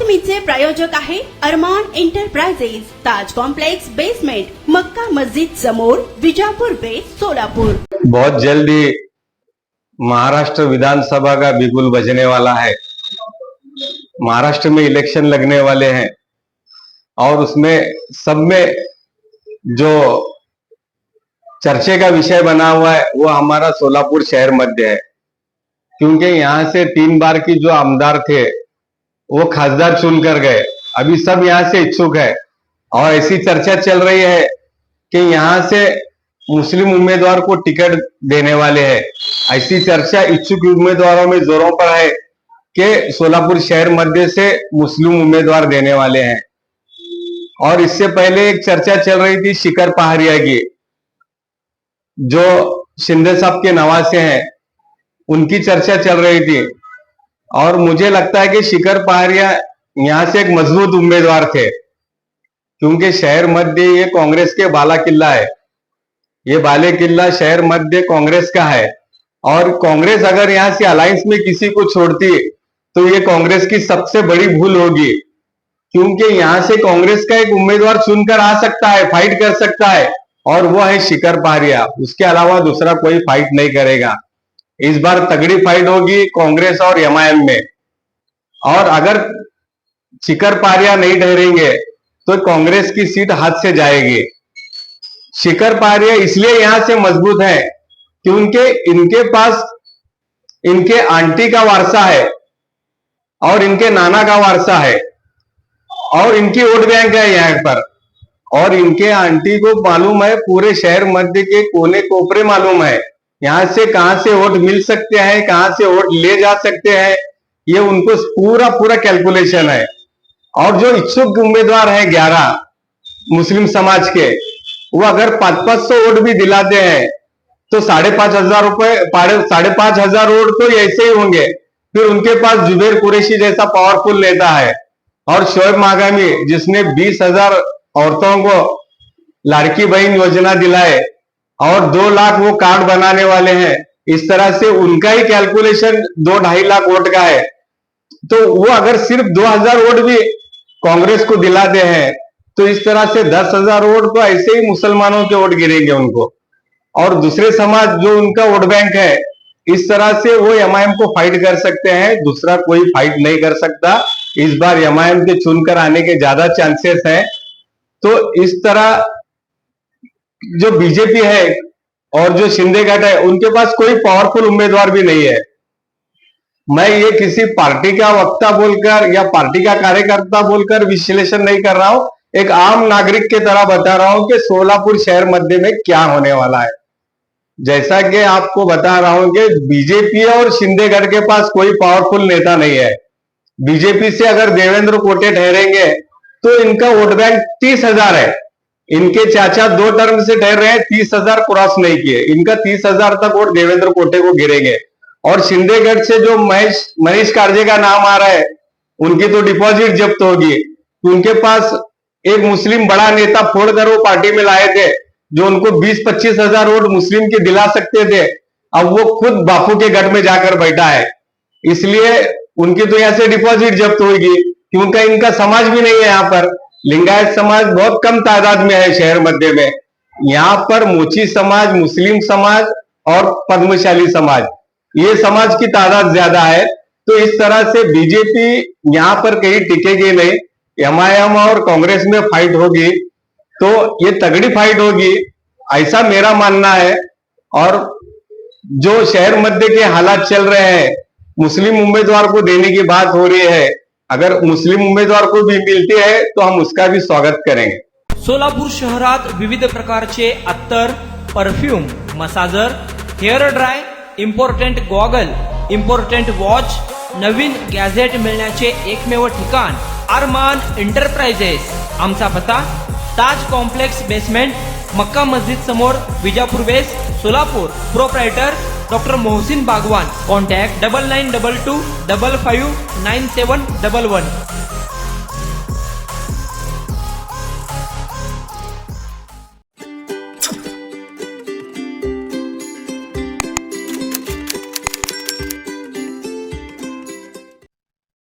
बातमीचे प्रायोजक आहे अरमान एंटरप्राइजेस, ताज complex basement, Makka Masjid समोर, विजापूर बेस, सोलापुर। बहुत जल्दी महाराष्ट्र विधानसभा का बिगुल बजने वाला है। महाराष्ट्र में इलेक्शन लगने वाले हैं और उसमें सब में जो चर्चे का विषय बना हुआ है वो हमारा सोलापुर शहर मध्य है, क्योंकि यहाँ से 3 बार की जो आमदार थे वो खासदार चुन कर गए। अभी सब यहाँ से इच्छुक है और ऐसी चर्चा चल रही है कि यहाँ से मुस्लिम उम्मीदवार को टिकट देने वाले हैं। ऐसी चर्चा इच्छुक उम्मीदवारों में जोरों पर है कि सोलापुर शहर मध्य से मुस्लिम उम्मीदवार देने वाले हैं। और इससे पहले एक चर्चा चल रही थी शिखर पहाड़िया की, जो शिंदे साहब के नवासे हैं, उनकी चर्चा चल रही थी। और मुझे लगता है कि शिखर पहाड़िया यहाँ से एक मजबूत उम्मीदवार थे, क्योंकि शहर मध्य ये कांग्रेस के बाला किला है। ये बाले किला शहर मध्य कांग्रेस का है और कांग्रेस अगर यहाँ से अलायंस में किसी को छोड़ती तो ये कांग्रेस की सबसे बड़ी भूल होगी, क्योंकि यहाँ से कांग्रेस का एक उम्मीदवार चुनकर आ सकता है, फाइट कर सकता है, और वो है शिखर पहाड़िया। उसके अलावा दूसरा कोई फाइट नहीं करेगा। इस बार तगड़ी फाइट होगी कांग्रेस और एमआईएम में। और अगर शिखर पहाड़िया नहीं ठहरेंगे तो कांग्रेस की सीट हाथ से जाएगी। शिखर पहाड़िया इसलिए यहां से मजबूत है क्योंकि इनके पास इनके आंटी का वारसा है और इनके नाना का वारसा है और इनकी वोट बैंक है यहाँ पर। और इनके आंटी को मालूम है, पूरे शहर मध्य के कोने कोपरे मालूम है यहाँ से कहां से वोट मिल सकते हैं, कहां से वोट ले जा सकते हैं, ये उनको पूरा पूरा कैलकुलेशन है। और जो इच्छुक उम्मीदवार है 11 मुस्लिम समाज के, वो अगर 500 वोट भी दिलाते हैं तो 5,500 रुपए 5,500 वोट तो ऐसे ही होंगे। फिर उनके पास जुबेर कुरैशी जैसा पावरफुल नेता है और शोएब मागामी जिसने 20,000 औरतों को लाड़की बहन योजना दिलाए और 2 लाख वो कार्ड बनाने वाले हैं। इस तरह से उनका ही कैलकुलेशन 2-2.5 लाख वोट का है। तो वो अगर सिर्फ 2,000 वोट भी कांग्रेस को दिलाते हैं तो इस तरह से 10,000 वोट तो ऐसे ही मुसलमानों के वोट गिरेंगे उनको। और दूसरे समाज जो उनका वोट बैंक है, इस तरह से वो एमआईएम को फाइट कर सकते हैं, दूसरा कोई फाइट नहीं कर सकता। इस बार एमआईएम के चुनकर आने के ज्यादा चांसेस हैं। तो इस तरह जो बीजेपी है और जो शिंदे गठ है, उनके पास कोई पावरफुल उम्मीदवार भी नहीं है। मैं ये किसी पार्टी का वक्ता बोलकर या पार्टी का कार्यकर्ता बोलकर विश्लेषण नहीं कर रहा हूं, एक आम नागरिक के तरह बता रहा हूं कि सोलापुर शहर मध्य में क्या होने वाला है। जैसा कि आपको बता रहा हूं कि बीजेपी और शिंदे गठ के पास कोई पावरफुल नेता नहीं है। बीजेपी से अगर देवेंद्र कोटे ठहरेंगे तो इनका वोट बैंक 30,000 है। इनके चाचा 2 टर्म से ठहर रहे हैं, 30,000 क्रॉस नहीं किए। इनका 30,000 तक वोट देवेंद्र कोटे को गिरेंगे। और शिंदे गठ से जो मनीष कारजे का नाम आ रहा है, उनकी तो डिपॉजिट जब्त होगी। उनके पास एक मुस्लिम बड़ा नेता फोड़कर वो पार्टी में लाए थे, जो उनको 20-25 हजार वोट मुस्लिम के दिला सकते थे। अब वो खुद बापू के गढ़ में जाकर बैठा है, इसलिए उनकी तो यहाँ से डिपॉजिट जब्त होगी, क्योंकि इनका समाज भी नहीं है। यहाँ पर लिंगायत समाज बहुत कम तादाद में है शहर मध्य में। यहाँ पर मोची समाज, मुस्लिम समाज और पद्मशाली समाज, ये समाज की तादाद ज्यादा है। तो इस तरह से बीजेपी यहाँ पर कहीं टिकेगी नहीं। एमआईएम और कांग्रेस में फाइट होगी तो ये तगड़ी फाइट होगी, ऐसा मेरा मानना है। और जो शहर मध्य के हालात चल रहे हैं, मुस्लिम उम्मीदवार को देने की बात हो रही है, अगर मुस्लिम उमेदवार को भी मिलती है तो हम उसका भी स्वागत करेंगे। सोलापूर शहरात विविध प्रकारचे अत्तर, perfume, massager, hair dry, important goggle, important watch, नवीन गॅझेट मिळण्याचे एकमेव ठिकाण अरमान एंटरप्राइजेस। आमचा पत्ता ताज कॉम्प्लेक्स बेसमेंट, मक्का मस्जिद समोर, विजापूर बेस, Solapur. Proprietor doctor Mohsin Bagwan. Contact 9922 55 9711।